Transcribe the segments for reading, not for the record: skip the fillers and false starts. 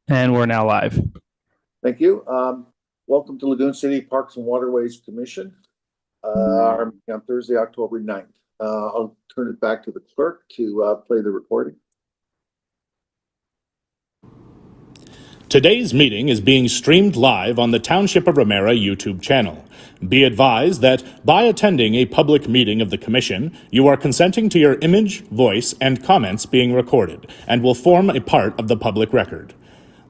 And we're now live. Thank you. Welcome to Lagoon City Parks and Waterways Commission. Our meeting on Thursday, October 9th. I'll turn it back to the clerk to play the recording. Today's meeting is being streamed live on the Township of Ramara YouTube channel. Be advised that by attending a public meeting of the Commission, you are consenting to your image, voice, and comments being recorded and will form a part of the public record.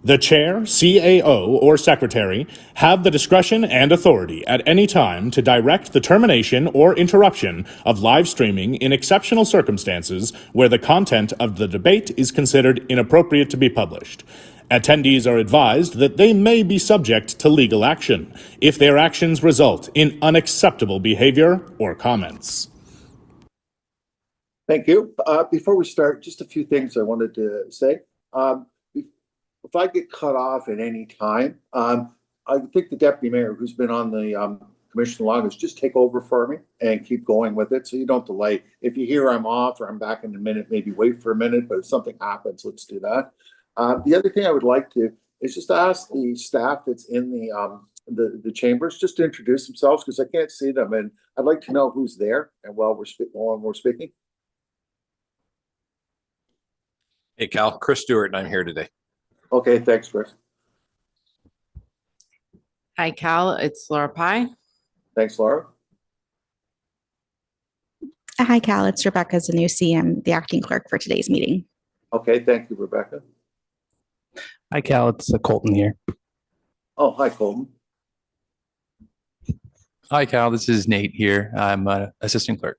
The Chair, CAO, or Secretary have the discretion and authority at any time to direct the termination or interruption of live streaming in exceptional circumstances where the content of the debate is considered inappropriate to be published. Attendees are advised that they may be subject to legal action if their actions result in unacceptable behavior or comments. Thank you. Before we start, just a few things I wanted to say. If I get cut off at any time, I think the deputy mayor, who's been on the commission longest, just take over for me and keep going with it so you don't delay. If you hear I'm off or I'm back in a minute, maybe wait for a minute, but if something happens, let's do that. The other thing I would like to is just ask the staff that's in the chambers just to introduce themselves because I can't see them, and I'd like to know who's there and while we're speaking. Hey Cal, Chris Stewart, and I'm here today. Okay, thanks, Chris. Hi Cal, it's Laura Pye. Thanks, Laura. Hi Cal, it's Rebecca Zanussi. I'm the acting clerk for today's meeting. Okay, thank you, Rebecca. Hi, Cal. It's Colton here. Oh, hi, Colton. Hi, Cal. This is Nate here. I'm an assistant clerk.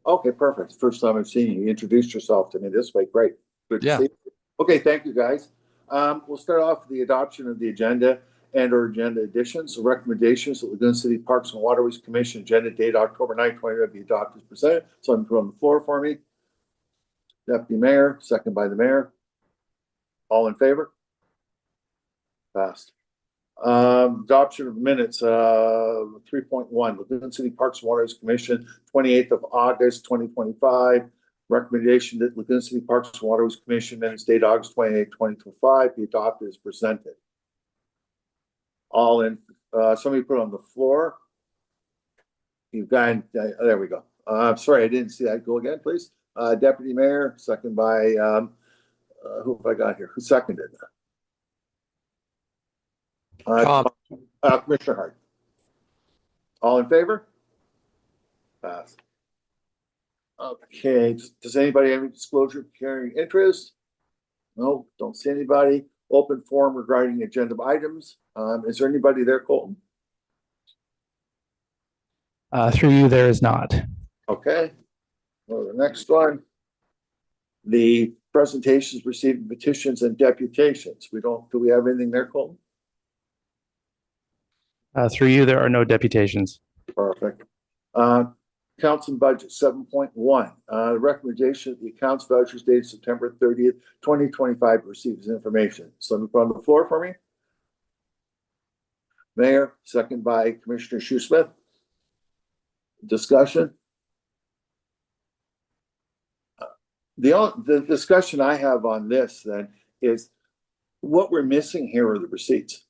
Okay, perfect. First time I've seen you. You introduced yourself to me this way. Great. Good to see you. Okay, thank you, guys. We'll start off with the adoption of the agenda and/or agenda additions. The recommendations of Lagoon City Parks and Waterways Commission agenda date October 9, 2020 be adopted as presented. So I'm putting on the floor for me. Deputy Mayor, second by the Mayor. All in favor? Passed. Adoption of minutes, 3.1, Lagoon City Parks and Waterways Commission, 28th of August, 2025. Recommendation that Lagoon City Parks and Waterways Commission minutes date August 28, 2025 be adopted as presented. All in, somebody put on the floor. You've got, there we go. Sorry, I didn't see that. Go again, please. Deputy Mayor, second by, who have I got here? Who seconded that? Commissioner Hart. All in favor? Pass. Okay. Does anybody have any disclosure of carrying interest? No, don't see anybody. Open forum regarding agenda items. Is there anybody there, Colton? Through you, there is not. Okay. Well, the next one. The presentations receiving petitions and deputations. Do we have anything there, Colton? Through you, there are no deputations. Perfect. Accounts and budget 7.1. The recommendation of the accounts vouchers dated September 30th, 2025 receives information. So on the floor for me. Mayor, second by Commissioner Shoesmith. Discussion. The discussion I have on this then is what we're missing here are the receipts.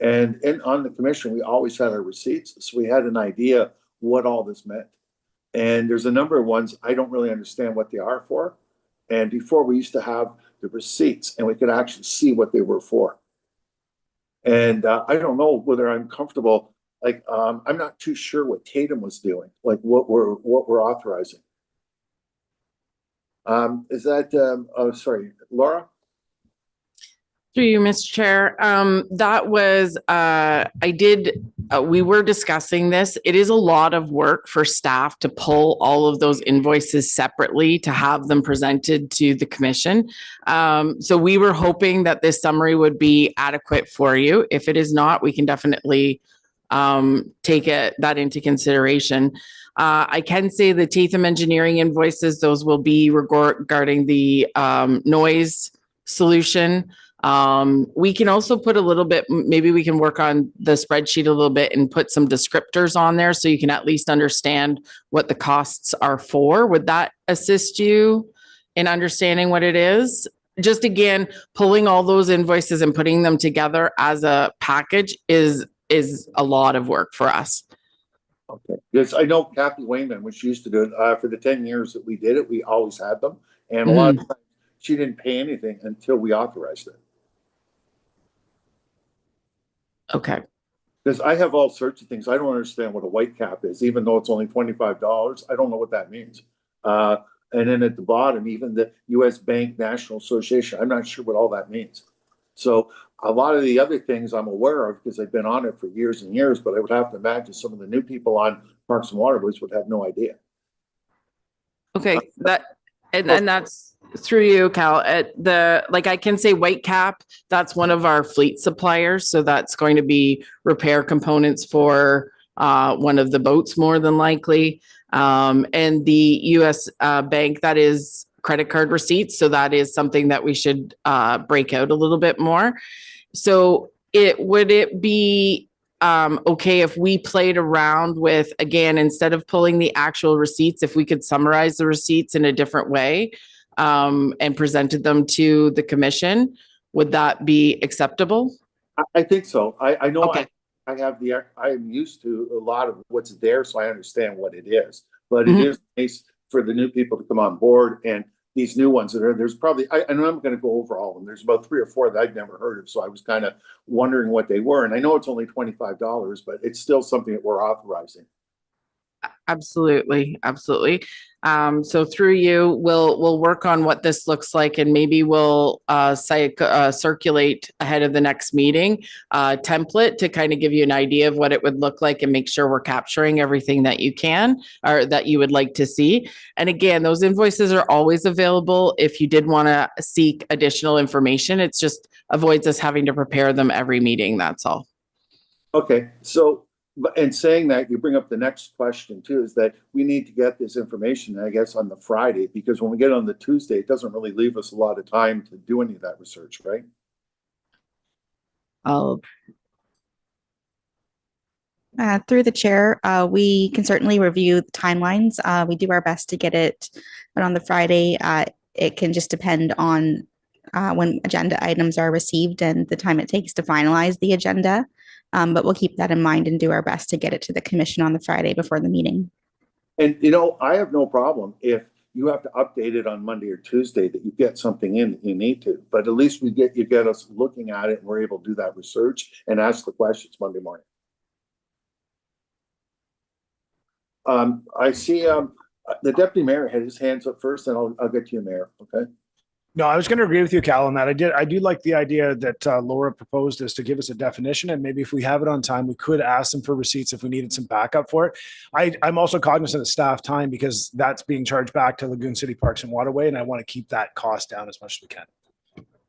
And on the commission, we always had our receipts. So we had an idea what all this meant. And there's a number of ones I don't really understand what they are for. And before we used to have the receipts and we could actually see what they were for. And I don't know whether I'm comfortable. Like I'm not too sure what Tatum was doing, like what we're authorizing. Is that oh sorry, Laura? Through you, Mr. Chair. That was, we were discussing this. It is a lot of work for staff to pull all of those invoices separately to have them presented to the commission. So we were hoping that this summary would be adequate for you. If it is not, we can definitely take that into consideration. I can say the Tatham Engineering invoices, those will be regarding the noise solution. We can also put a little bit, maybe we can work on the spreadsheet a little bit and put some descriptors on there so you can at least understand what the costs are for. Would that assist you in understanding what it is? just again, pulling all those invoices and putting them together as a package is a lot of work for us. Okay, because I know Kathy Wayman, when she used to do it, for the 10 years that we did it, we always had them. And a lot of times she didn't pay anything until we authorized it. Okay. Because I have all sorts of things. I don't understand what a white cap is, even though it's only $25. I don't know what that means. And then at the bottom, even the U.S. Bank National Association, I'm not sure what all that means. So a lot of the other things I'm aware of because I've been on it for years and years, but I would have to imagine some of the new people on Parks and Waterways would have no idea. Okay, and that's through you, Cal. I can say Whitecap, that's one of our fleet suppliers. So that's going to be repair components for one of the boats more than likely. And the US bank, that is credit card receipts. So that is something that we should break out a little bit more. So would it be okay if we played around with, again, instead of pulling the actual receipts, if we could summarize the receipts in a different way and presented them to the commission? Would that be acceptable? I think so. I know Okay. I'm used to a lot of what's there, so I understand what it is. But it is nice for the new people to come on board, and these new ones that are, there's probably, I know I'm going to go over all of them. There's about 3 or 4 that I've never heard of, so I was kind of wondering what they were. And I know it's only $25, but it's still something that we're authorizing. Absolutely, absolutely. So through you, we'll work on what this looks like, and maybe we'll circulate ahead of the next meeting template to kind of give you an idea of what it would look like and make sure we're capturing everything that you can or that you would like to see. And again, those invoices are always available if you did want to seek additional information. It's just avoids us having to prepare them every meeting. That's all. Okay, so and saying that, you bring up the next question too, is that we need to get this information, I guess, on the Friday, because when we get on the Tuesday, it doesn't really leave us a lot of time to do any of that research, right? Through the chair, we can certainly review the timelines. We do our best to get it, but on the Friday, it can just depend on when agenda items are received and the time it takes to finalize the agenda. But we'll keep that in mind and do our best to get it to the commission on the Friday before the meeting. And, I have no problem if you have to update it on Monday or Tuesday that you get something in that you need to. But at least you get us looking at it and we're able to do that research and ask the questions Monday morning. I see the deputy mayor had his hands up first, and I'll get to you, Mayor. Okay. No, I was going to agree with you, Cal, on that. I do like the idea that Laura proposed is to give us a definition, and maybe if we have it on time, we could ask them for receipts if we needed some backup for it. I'm also cognizant of staff time because that's being charged back to Lagoon City Parks and Waterway, and I want to keep that cost down as much as we can.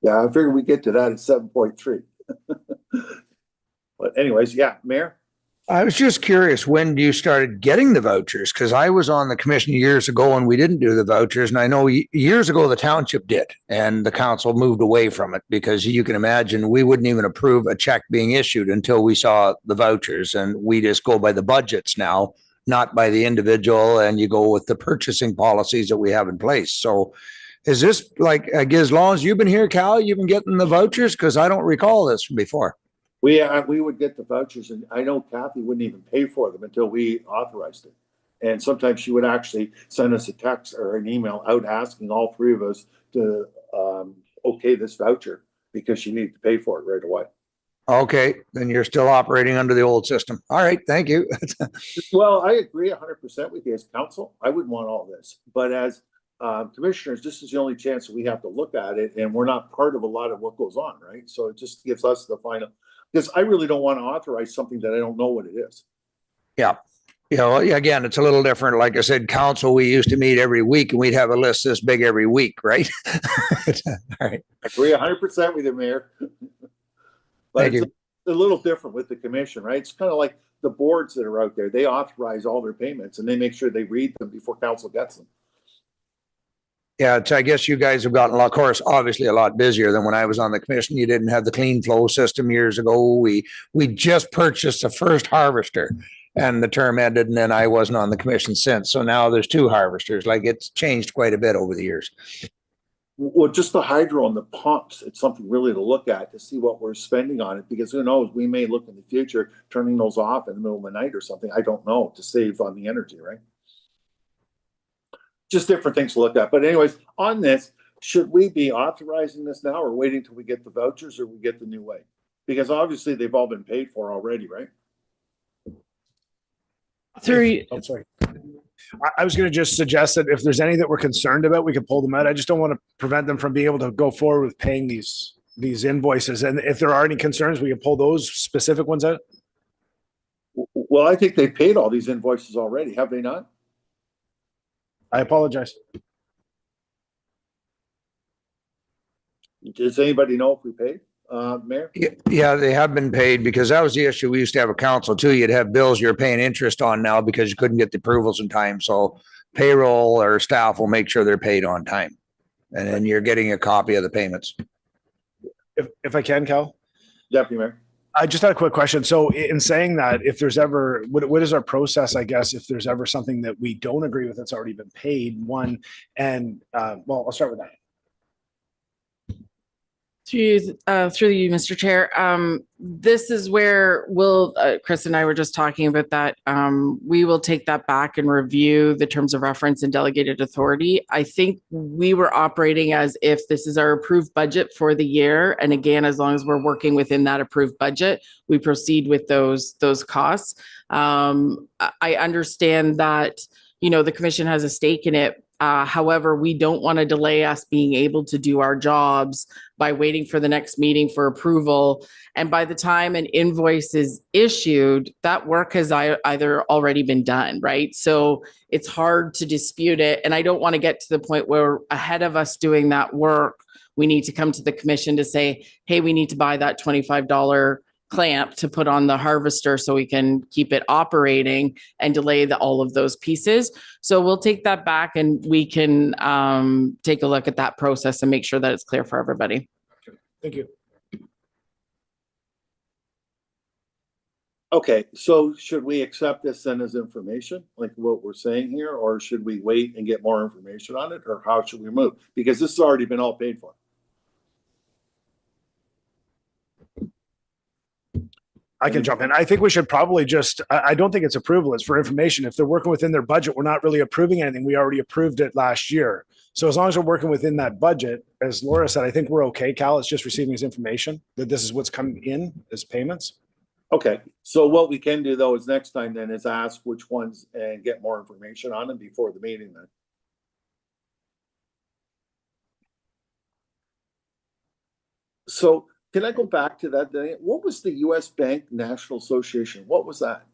Yeah, I figured we get to that at 7.3. But anyways, yeah, Mayor. I was just curious, when you started getting the vouchers? Because I was on the commission years ago and we didn't do the vouchers. And I know years ago the township did, and the council moved away from it because you can imagine we wouldn't even approve a check being issued until we saw the vouchers. And we just go by the budgets now, not by the individual. And you go with the purchasing policies that we have in place. So is this like, as long as you've been here, Cal, you've been getting the vouchers? Because I don't recall this from before. We would get the vouchers, and I know Kathy wouldn't even pay for them until we authorized it. And sometimes she would actually send us a text or an email out asking all 3 of us to okay this voucher because she needed to pay for it right away. Okay, then you're still operating under the old system. All right, thank you. Well, I agree 100% with you as council. I wouldn't want all this, but as commissioners, this is the only chance that we have to look at it, and we're not part of a lot of what goes on, right? So it just gives us the final. Because I really don't want to authorize something that I don't know what it is. Yeah. Again, it's a little different. Like I said, council, we used to meet every week and we'd have a list this big every week, right? All right. I agree 100% with you, Mayor. But Thank it's a little different with the commission, right? It's kind of like the boards that are out there. They authorize all their payments and they make sure they read them before council gets them. Yeah, I guess you guys have gotten a lot, of course, obviously a lot busier than when I was on the commission. You didn't have the clean flow system years ago. We just purchased the first harvester and the term ended, and then I wasn't on the commission since. So now there's 2 harvesters. Like, it's changed quite a bit over the years. Well, just the hydro and the pumps, it's something really to look at to see what we're spending on it, because who knows, we may look in the future, turning those off in the middle of the night or something. I don't know, to save on the energy, right? Just different things to look at. But anyways, on this, should we be authorizing this now or waiting till we get the vouchers or we get the new way? Because obviously they've all been paid for already, right? Oh, sorry. I was going to just suggest that if there's any that we're concerned about, we could pull them out. I just don't want to prevent them from being able to go forward with paying these invoices. And if there are any concerns, we can pull those specific ones out. Well, I think they paid all these invoices already, have they not? I apologize. Does anybody know if we paid, Mayor? Yeah, they have been paid, because that was the issue. We used to have a council too. You'd have bills you're paying interest on now because you couldn't get the approvals in time. So payroll or staff will make sure they're paid on time. And then you're getting a copy of the payments. If I can, Cal? Deputy Mayor. I just had a quick question. So in saying that, if there's ever, what is our process, I guess, if there's ever something that we don't agree with that's already been paid, one, and well, I'll start with that. Through you, Mr. Chair. This is where Chris and I were just talking about that. We will take that back and review the terms of reference and delegated authority. I think we were operating as if this is our approved budget for the year. And again, as long as we're working within that approved budget, we proceed with those costs. I understand that, the commission has a stake in it. However, we don't want to delay us being able to do our jobs by waiting for the next meeting for approval. And by the time an invoice is issued, that work has either already been done, right? So it's hard to dispute it. And I don't want to get to the point where ahead of us doing that work, we need to come to the commission to say, hey, we need to buy that $25 clamp to put on the harvester so we can keep it operating and delay all of those pieces. So we'll take that back and we can take a look at that process and make sure that it's clear for everybody. Thank you. Okay, so should we accept this then as information, like what we're saying here, or should we wait and get more information on it, or how should we move? Because this has already been all paid for. I can jump in. I think we should probably I don't think it's approval. It's for information. If they're working within their budget, we're not really approving anything. We already approved it last year. So as long as we're working within that budget, as Laura said, I think we're okay. Cal, it's just receiving his information that this is what's coming in as payments. Okay, so what we can do though is next time then is ask which ones and get more information on them before the meeting then. So can I go back to that day? What was the U.S. Bank National Association? What was that?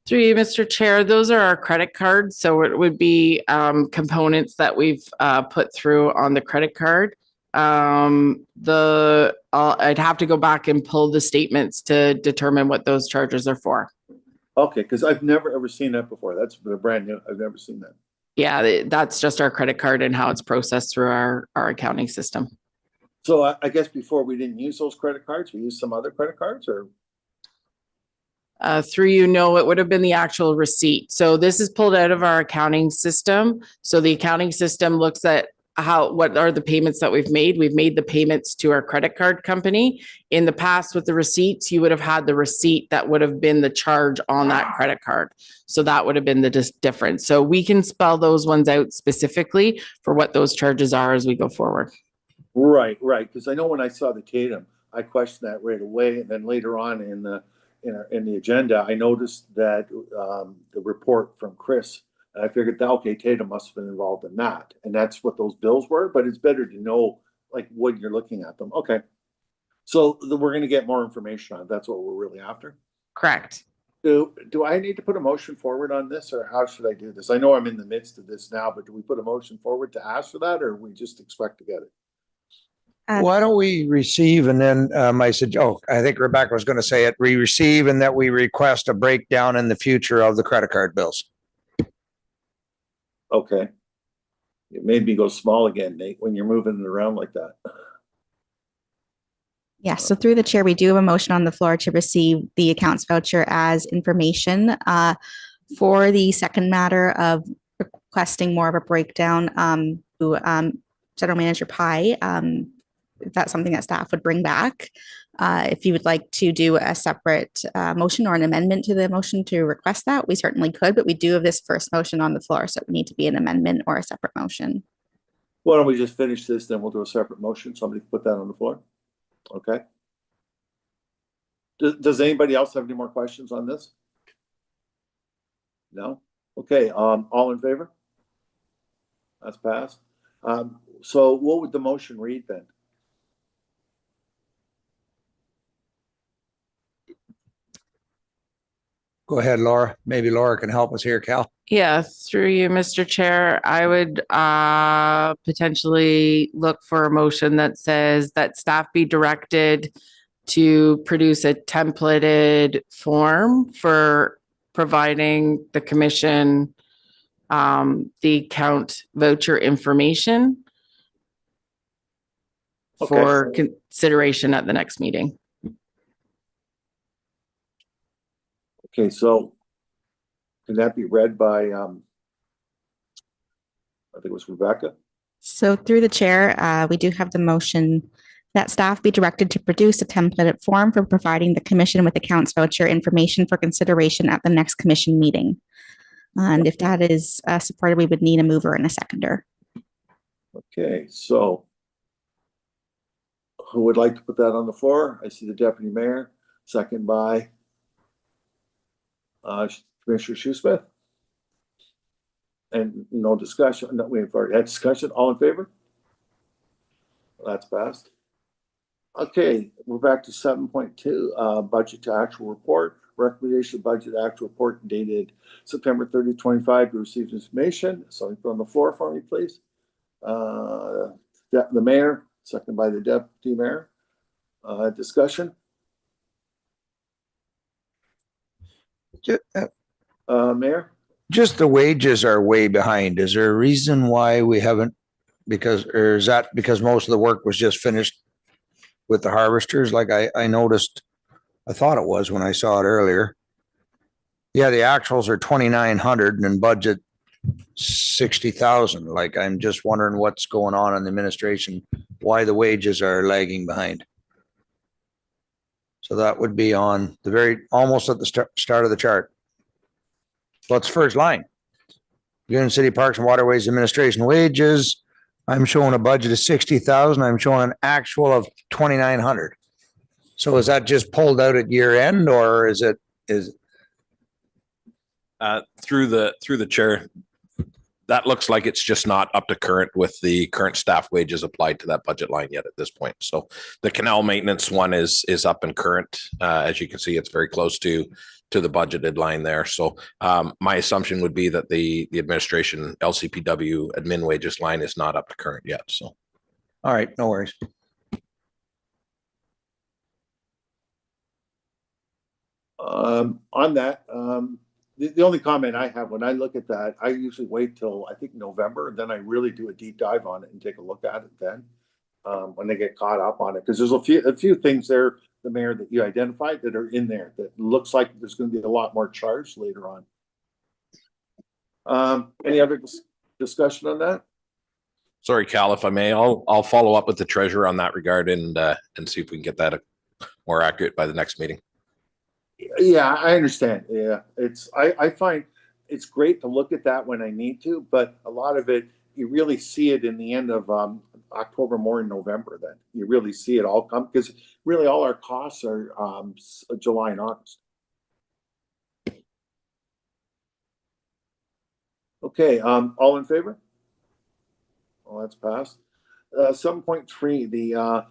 Through you, Mr. Chair, those are our credit cards. So it would be components that we've put through on the credit card. I'd have to go back and pull the statements to determine what those charges are for. Okay, because I've never ever seen that before. That's brand new. I've never seen that. Yeah, that's just our credit card and how it's processed through our accounting system. So I guess before we didn't use those credit cards, we used some other credit cards, or? Through it would have been the actual receipt. So this is pulled out of our accounting system. So the accounting system looks at what are the payments that we've made. We've made the payments to our credit card company. In the past with the receipts, you would have had the receipt that would have been the charge on that credit card. So that would have been the difference. So we can spell those ones out specifically for what those charges are as we go forward. Right. Because I know when I saw the Tatum, I questioned that right away. And then later on in the agenda, I noticed that the report from Chris, and I figured that, okay, Tatum must have been involved in that. And that's what those bills were, but it's better to know like when you're looking at them. Okay. So we're going to get more information on it. That's what we're really after. Correct. Do I need to put a motion forward on this, or how should I do this? I know I'm in the midst of this now, but do we put a motion forward to ask for that, or we just expect to get it? Why don't we receive and then I said, I think Rebecca was going to say it. We receive and that we request a breakdown in the future of the credit card bills. Okay. It made me go small again, Nate, when you're moving it around like that. Yeah, so through the chair, we do have a motion on the floor to receive the accounts voucher as information. For the second matter of requesting more of a breakdown, General Manager Pai, if that's something that staff would bring back. If you would like to do a separate motion or an amendment to the motion to request that, we certainly could, but we do have this first motion on the floor, so it would need to be an amendment or a separate motion. Why don't we just finish this, then we'll do a separate motion. Somebody put that on the floor. Okay. Does anybody else have any more questions on this? No? Okay, all in favor? That's passed. So what would the motion read then? Go ahead, Laura. Maybe Laura can help us here, Cal. Yeah, through you, Mr. Chair, I would potentially look for a motion that says that staff be directed to produce a templated form for providing the commission the account voucher information for consideration at the next meeting. Okay, so can that be read by, I think it was Rebecca? So through the chair, we do have the motion that staff be directed to produce a templated form for providing the commission with accounts voucher information for consideration at the next commission meeting. And if that is supported, we would need a mover and a seconder. Okay, so who would like to put that on the floor? I see the deputy mayor, second by Commissioner Shoesmith. And no discussion. No, we've already had discussion. All in favor? Well, that's passed. Okay, we're back to 7.2, budget to actual report. Recommendation budget actual report dated September 30, 25. We received information. So put on the floor for me, please. The mayor, second by the deputy mayor. Discussion. Mayor? Just the wages are way behind. Is there a reason why we haven't, or is that because most of the work was just finished with the harvesters? Like I noticed, I thought it was when I saw it earlier. Yeah, the actuals are 2,900 and budget 60,000. Like, I'm just wondering what's going on in the administration, why the wages are lagging behind. So that would be on the almost at the start of the chart. So it's first line. Lagoon City Parks and Waterways Administration wages. I'm showing a budget of 60,000. I'm showing an actual of 2,900. So is that just pulled out at year end, or is through the chair, that looks like it's just not up to current with the current staff wages applied to that budget line yet at this point. So the canal maintenance one is up and current. As you can see, it's very close to the budgeted line there. So my assumption would be that the administration LCPW admin wages line is not up to current yet. So all right, no worries. On that, the only comment I have when I look at that, I usually wait till I think November, and then I really do a deep dive on it and take a look at it then when they get caught up on it. Because there's a few things there, the mayor, that you identified that are in there that looks like there's going to be a lot more charged later on. Any other discussion on that? sorry, Cal, if I may, I'll follow up with the treasurer on that regard and see if we can get that more accurate by the next meeting. Yeah, I understand. Yeah, I find it's great to look at that when I need to, but a lot of it, you really see it in the end of October, more in November. Then you really see it all come, because really all our costs are July and August. Okay, all in favor? Well, that's passed. 7.3, the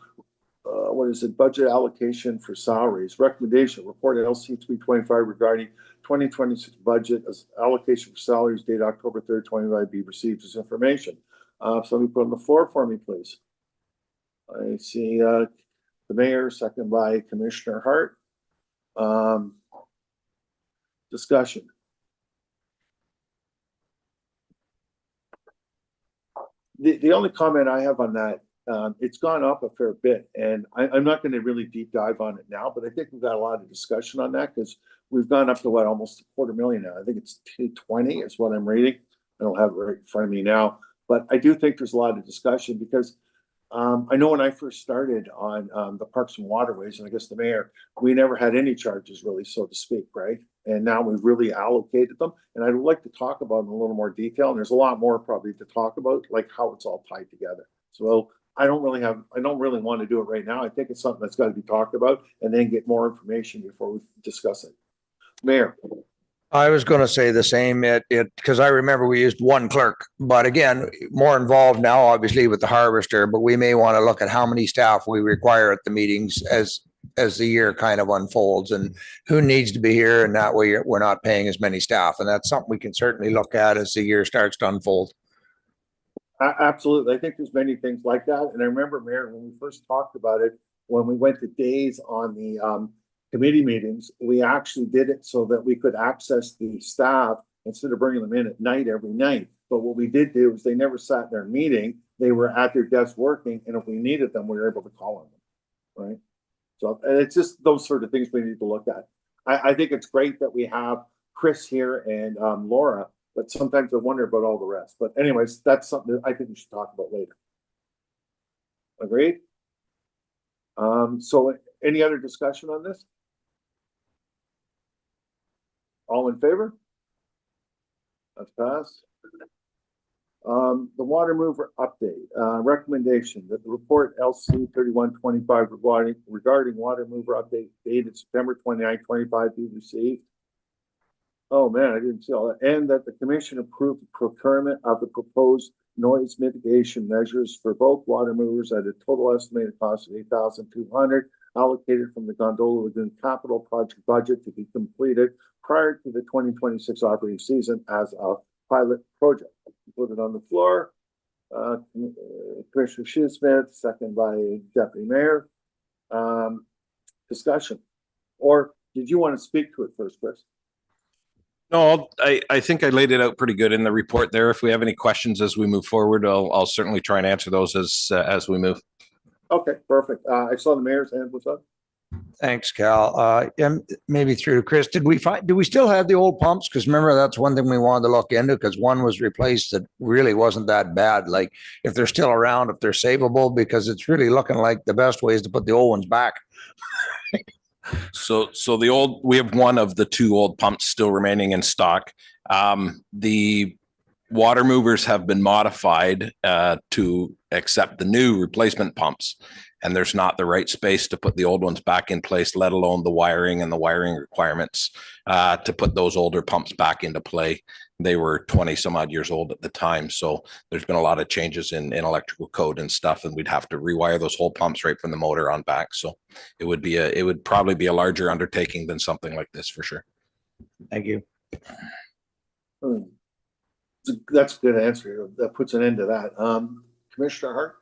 what is it? Budget allocation for salaries. Recommendation report at LC 325 regarding 2026 budget as allocation for salaries dated October 3rd, 2025 be received as information. Somebody put on the floor for me, please. I see the mayor, second by Commissioner Hart. Discussion. The only comment I have on that, it's gone up a fair bit, and I'm not going to really deep dive on it now, but I think we've got a lot of discussion on that because we've gone up to what, almost $250,000 now. I think it's 220 is what I'm reading. I don't have it right in front of me now, but I do think there's a lot of discussion because I know when I first started on the Parks and Waterways, and I guess the mayor, we never had any charges really, so to speak, right? And now we've really allocated them. And I'd like to talk about them in a little more detail. And there's a lot more probably to talk about, like how it's all tied together. So I don't really want to do it right now. I think it's something that's got to be talked about and then get more information before we discuss it. Mayor. I was going to say the same, because I remember we used one clerk, but again, more involved now, obviously with the harvester, but we may want to look at how many staff we require at the meetings as the year kind of unfolds and who needs to be here. And that way we're not paying as many staff. And that's something we can certainly look at as the year starts to unfold. Absolutely. I think there's many things like that. And I remember, Mayor, when we first talked about it, when we went to days on the committee meetings, we actually did it so that we could access the staff instead of bringing them in at night every night. But what we did do is they never sat in their meeting. They were at their desk working. And if we needed them, we were able to call on them. Right. So it's just those sort of things we need to look at. I think it's great that we have Chris here and Laura, but sometimes I wonder about all the rest. But anyways, that's something that I think we should talk about later. Agreed? So any other discussion on this? All in favor? That's passed. The water mover update, recommendation that the report LC 3125 regarding water mover update dated September 29, 25 be received. Oh man, I didn't see all that. And that the commission approved the procurement of the proposed noise mitigation measures for both water movers at a total estimated cost of $8,200 allocated from the Gondola Lagoon capital project budget to be completed prior to the 2026 operating season as a pilot project. Put it on the floor. Commissioner Shoesmith, second by Deputy Mayor. Discussion. Or did you want to speak to it first, Chris? No, I think I laid it out pretty good in the report there. If we have any questions as we move forward, I'll certainly try and answer those as we move. Okay, perfect. I saw the mayor's hand was up. Thanks, Cal. And maybe through to Chris, do we still have the old pumps? Because remember, that's one thing we wanted to look into because one was replaced that really wasn't that bad. Like if they're still around, if they're savable, because it's really looking like the best way is to put the old ones back. So we have one of the two old pumps still remaining in stock. The water movers have been modified to accept the new replacement pumps, and there's not the right space to put the old ones back in place, let alone the wiring and the wiring requirements to put those older pumps back into play. They were 20 some odd years old at the time. So there's been a lot of changes in electrical code and stuff, and we'd have to rewire those whole pumps right from the motor on back. So it would probably be a larger undertaking than something like this for sure. Thank you. That's a good answer. That puts an end to that. Commissioner Hart?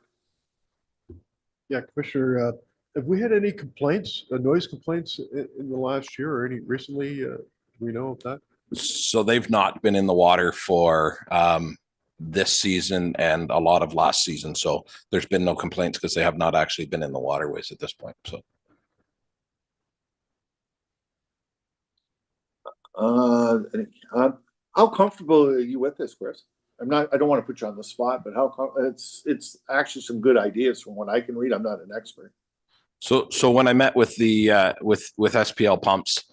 Yeah, Commissioner, have we had any complaints, noise complaints in the last year or any recently? Do we know of that? So they've not been in the water for this season and a lot of last season. So there's been no complaints because they have not actually been in the waterways at this point. So. How comfortable are you with this, Chris? I don't want to put you on the spot, but it's actually some good ideas from what I can read. I'm not an expert. So when I met with the with SPL Pumps,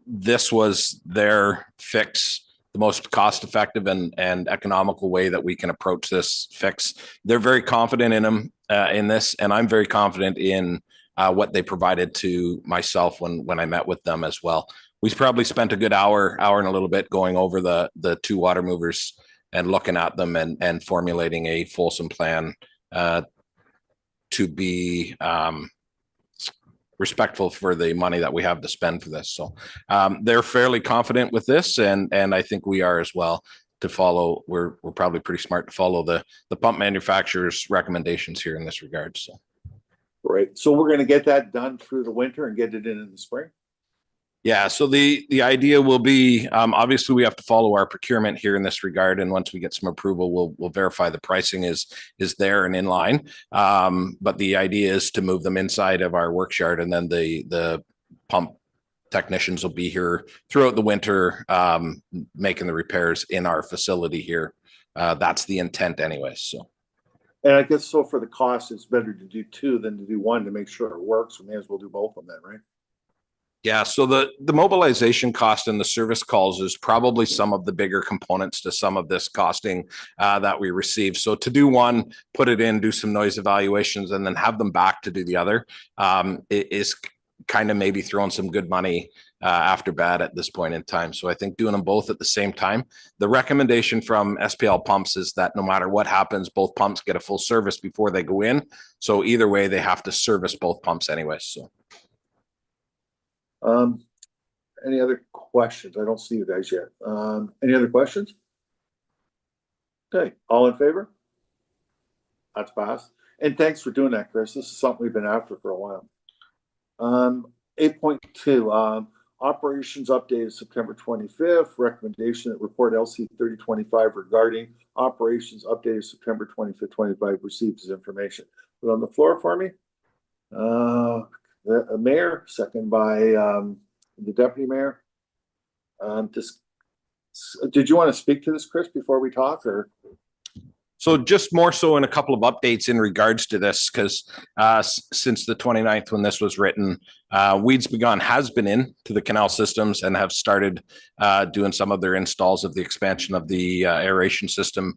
this was their fix, the most cost effective and economical way that we can approach this fix. They're very confident in them in this, and I'm very confident in what they provided to myself when I met with them as well. We probably spent a good hour and a little bit going over the two water movers and looking at them and formulating a fulsome plan to be respectful for the money that we have to spend for this. So they're fairly confident with this, and I think we are as well to follow. We're probably pretty smart to follow the pump manufacturer's recommendations here in this regard. So great. So we're going to get that done through the winter and get it in the spring. Yeah, so the idea will be, obviously we have to follow our procurement here in this regard, and once we get some approval, we'll verify the pricing is there and in line. But the idea is to move them inside of our work yard, and then the pump technicians will be here throughout the winter, making the repairs in our facility here. That's the intent anyways. So. And I guess so for the cost, it's better to do two than to do one to make sure it works. We may as well do both of them then, right? Yeah, so the mobilization cost and the service calls is probably some of the bigger components to some of this costing that we receive. So to do one, put it in, do some noise evaluations, and then have them back to do the other it is kind of maybe throwing some good money after bad at this point in time. So I think doing them both at the same time. The recommendation from SPL Pumps is that no matter what happens, both pumps get a full service before they go in. So either way, they have to service both pumps anyway. So. Any other questions? I don't see you guys yet. Any other questions? Okay, all in favor? That's passed. And thanks for doing that, Chris. This is something we've been after for a while. 8.2, operations update September 25th. Recommendation that report LC 3025 regarding operations updated September 25th, 25 received as information. Put on the floor for me. The mayor, second by the deputy mayor. Did you want to speak to this, Chris, before we talk, or? So just more so in a couple of updates in regards to this, because since the 29th when this was written, Weeds Begun has been in to the canal systems and have started doing some of their installs of the expansion of the aeration system.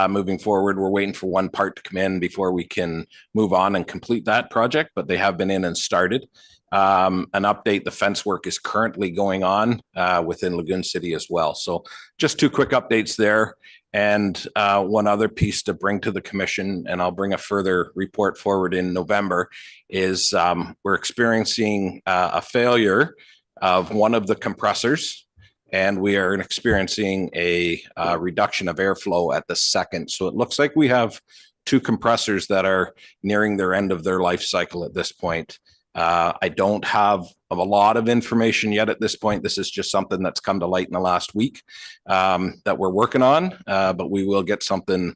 Moving forward, we're waiting for one part to come in before we can move on and complete that project, but they have been in and started. An update, the fence work is currently going on within Lagoon City as well. So just two quick updates there. And one other piece to bring to the commission, and I'll bring a further report forward in November, is we're experiencing a failure of one of the compressors, and we are experiencing a reduction of airflow at the second. So it looks like we have two compressors that are nearing their end of their life cycle at this point. I don't have a lot of information yet at this point. This is just something that's come to light in the last week that we're working on, but we will get something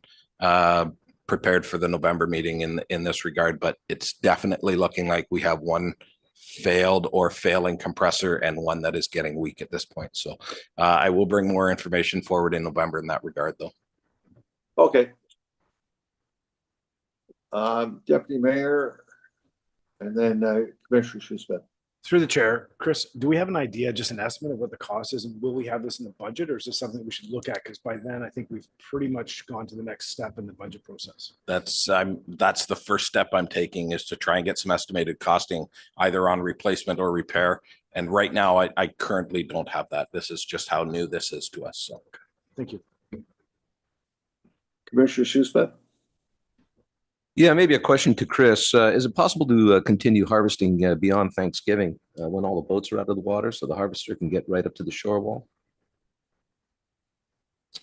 prepared for the November meeting in this regard. But it's definitely looking like we have one failed or failing compressor and one that is getting weak at this point. So I will bring more information forward in November in that regard, though. Okay. Deputy Mayor, and then Commissioner Shoesmith. Through the chair, Chris, do we have an idea, just an estimate of what the cost is? And will we have this in the budget, or is this something we should look at? Because by then, I think we've pretty much gone to the next step in the budget process. That's the first step I'm taking, is to try and get some estimated costing either on replacement or repair. And right now, I currently don't have that. This is just how new this is to us. So, thank you. Commissioner Shoesmith. Yeah, maybe a question to Chris. Is it possible to continue harvesting beyond Thanksgiving when all the boats are out of the water, so the harvester can get right up to the shore wall?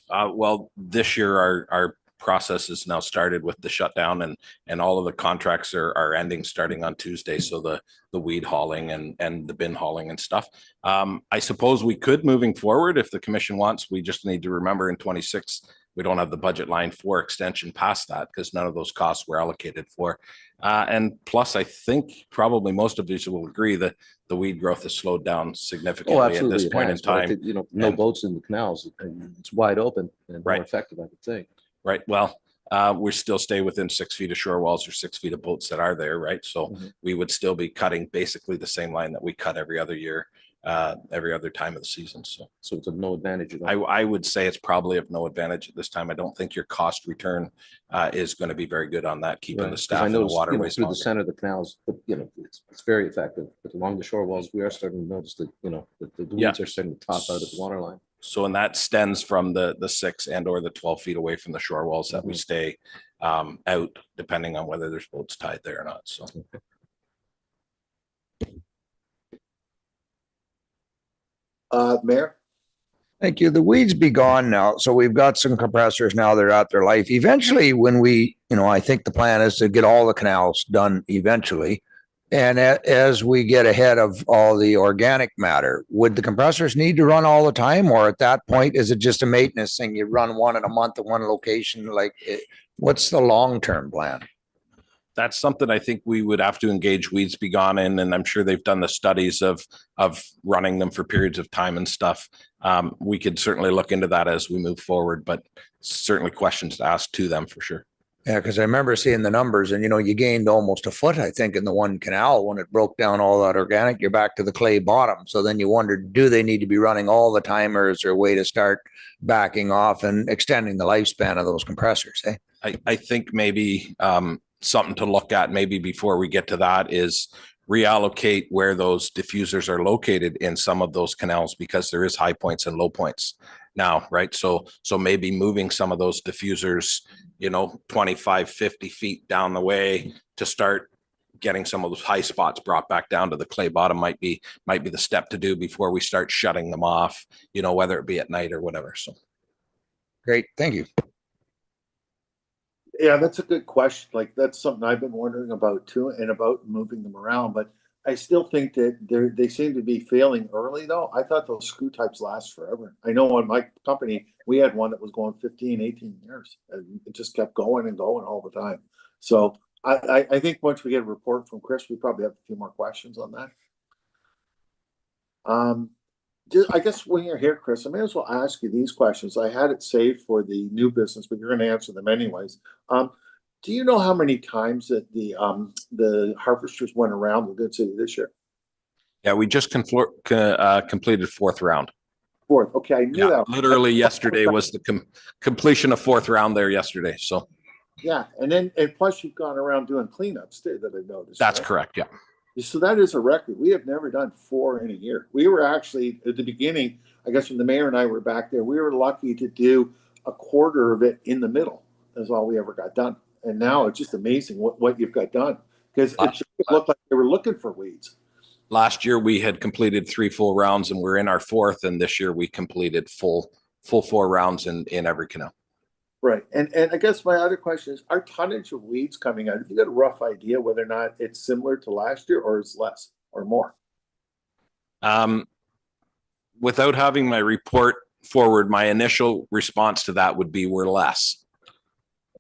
Well, this year our process is now started with the shutdown, and all of the contracts are ending starting on Tuesday. So the weed hauling and the bin hauling and stuff. I suppose we could, moving forward, if the commission wants. We just need to remember in 26 we don't have the budget line for extension past that, because none of those costs were allocated for. And plus, I think probably most of these will agree that the weed growth has slowed down significantly at this point in time. No boats in the canals. It's wide open and more effective, I would say. Right. Well, we still stay within 6 feet of shore walls or 6 feet of boats that are there. Right. So we would still be cutting basically the same line that we cut every other year, every other time of the season. So it's of no advantage at all. I would say it's probably of no advantage at this time. I don't think your cost return is going to be very good on that, keeping the staff in the waterways through the center of the canals. It's very effective. But along the shore walls, we are starting to notice that that the weeds are starting to top out at the water line. So, and that stems from the 6 and or the 12 feet away from the shore walls that we stay out, depending on whether there's boats tied there or not. So. Mayor. Thank you. The weeds be gone now. So we've got some compressors now that are out their life. Eventually, when we, I think the plan is to get all the canals done eventually. And as we get ahead of all the organic matter, would the compressors need to run all the time? Or at that point, is it just a maintenance thing? You run one in a month at one location? What's the long-term plan? That's something I think we would have to engage Weeds Be Gone in, and I'm sure they've done the studies of running them for periods of time and stuff. We could certainly look into that as we move forward, but certainly questions to ask to them for sure. Yeah, because I remember seeing the numbers and, you gained almost a foot, I think, in the one canal when it broke down all that organic. You're back to the clay bottom. So then you wondered, do they need to be running all the time, or is there a way to start backing off and extending the lifespan of those compressors? I think maybe something to look at maybe before we get to that is reallocate where those diffusers are located in some of those canals, because there is high points and low points now, right? So maybe moving some of those diffusers, 25, 50 feet down the way to start getting some of those high spots brought back down to the clay bottom might be the step to do before we start shutting them off, whether it be at night or whatever. So great. Thank you. Yeah, that's a good question. Like, that's something I've been wondering about too, and about moving them around. But I still think that they seem to be failing early though. I thought those screw types last forever. I know on my company, we had one that was going 15, 18 years, and it just kept going and going all the time. So I think once we get a report from Chris, we probably have a few more questions on that. I guess when you're here, Chris, I may as well ask you these questions. I had it saved for the new business, but you're going to answer them anyways. Do you know how many times that the harvesters went around Lagoon City this year? Yeah, we just completed fourth round. Fourth, okay, I knew that. Literally yesterday was the completion of fourth round there yesterday. So yeah, and plus you've gone around doing cleanups too, that I've noticed. That's right? correct. Yeah. So that is a record. We have never done 4 in a year. We were actually at the beginning, I guess when the mayor and I were back there, we were lucky to do a quarter of it in the middle. That's all we ever got done. And now it's just amazing what you've got done, because it looked like they were looking for weeds. Last year we had completed 3 full rounds and we're in our 4th. And this year we completed full 4 rounds in every canal. Right. And I guess my other question is, our tonnage of weeds coming out, have you got a rough idea whether or not it's similar to last year or it's less or more? Without having my report forward, my initial response to that would be we're less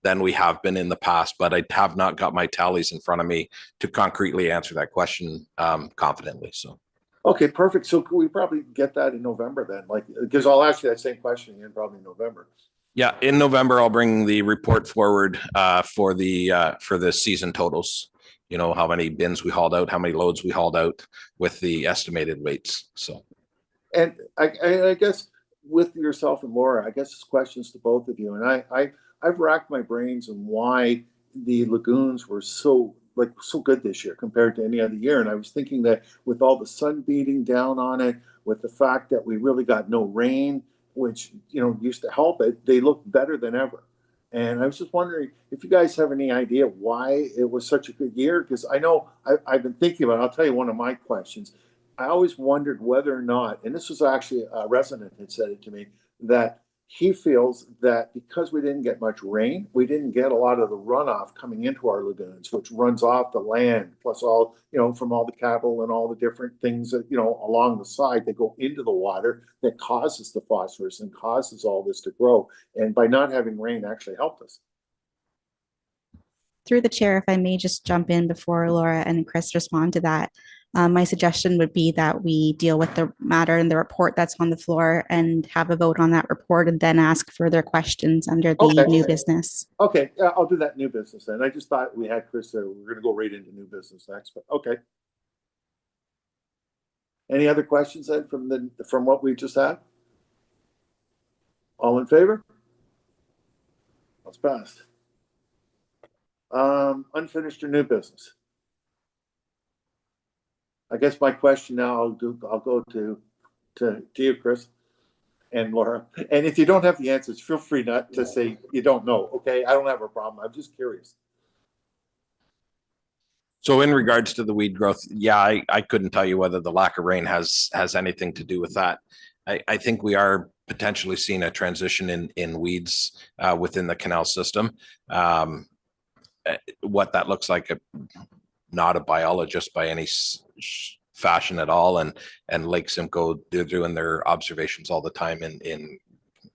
than we have been in the past, but I have not got my tallies in front of me to concretely answer that question confidently. So. Okay, perfect. So could we probably get that in November then? Like, because I'll ask you that same question again probably in November. Yeah, in November I'll bring the report forward for the season totals. How many bins we hauled out, how many loads we hauled out with the estimated weights. So, and I guess with yourself and Laura, I guess it's questions to both of you. And I've racked my brains on why the lagoons were so good this year compared to any other year. And I was thinking that with all the sun beating down on it, with the fact that we really got no rain, which used to help it, they look better than ever. And I was just wondering if you guys have any idea why it was such a good year, because I know I've been thinking about it. I'll tell you one of my questions. I always wondered whether or not, and this was actually a resident had said it to me, that he feels that because we didn't get much rain, we didn't get a lot of the runoff coming into our lagoons, which runs off the land, plus all, from all the cattle and all the different things that, along the side that go into the water that causes the phosphorus and causes all this to grow. And by not having rain actually helped us. Through the chair, if I may just jump in before Laura and Chris respond to that. My suggestion would be that we deal with the matter in the report that's on the floor and have a vote on that report and then ask further questions under the new business. Okay, I'll do that new business then. I just thought we had Chris there. We're going to go right into new business next, but okay. Any other questions then from what we just had? All in favor? That's passed. Unfinished or new business? I guess my question now I'll go to you, Chris and Laura. And if you don't have the answers, feel free not to say you don't know. Okay, I don't have a problem. I'm just curious. So in regards to the weed growth, yeah, I couldn't tell you whether the lack of rain has anything to do with that. I think we are potentially seeing a transition in weeds within the canal system. What that looks like, not a biologist by any fashion at all, and Lake Simcoe, they're doing their observations all the time in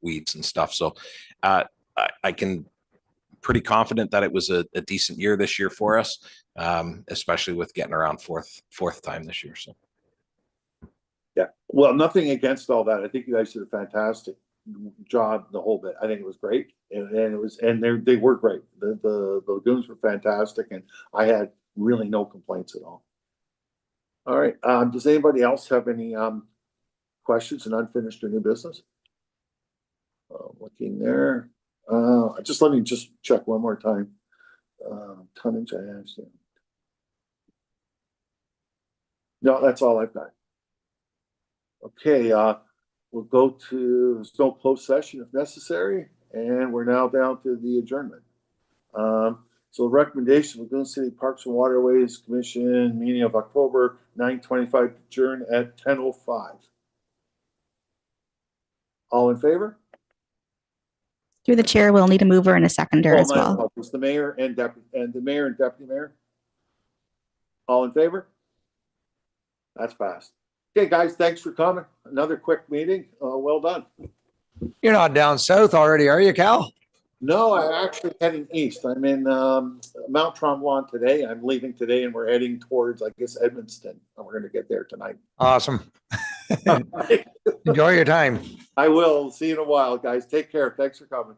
weeds and stuff. So I can pretty confident that it was a decent year this year for us, especially with getting around fourth time this year. So. Yeah, well, nothing against all that. I think you guys did a fantastic job, the whole bit. I think it was great, and they were great. The lagoons were fantastic, and I had really no complaints at all. All right, does anybody else have any questions and unfinished or new business? Looking there, let me check one more time. Tonnage I have. No, that's all I've got. Okay, we'll go to no closed session if necessary, and we're now down to the adjournment. So recommendation, Lagoon City Parks and Waterways Commission meeting of October 9/25 adjourn at 10:05. All in favor? Through the chair, we'll need a mover and a seconder as well. Apologies. The mayor and deputy mayor. All in favor? That's passed. Okay, guys, thanks for coming. Another quick meeting. Well done. You're not down south already, are you, Cal? No, I'm actually heading east. I'm in Mount Tremblant today. I'm leaving today, and we're heading towards, I guess, Edmundston. And we're going to get there tonight. Awesome. Enjoy your time. I will. See you in a while, guys. Take care. Thanks for coming.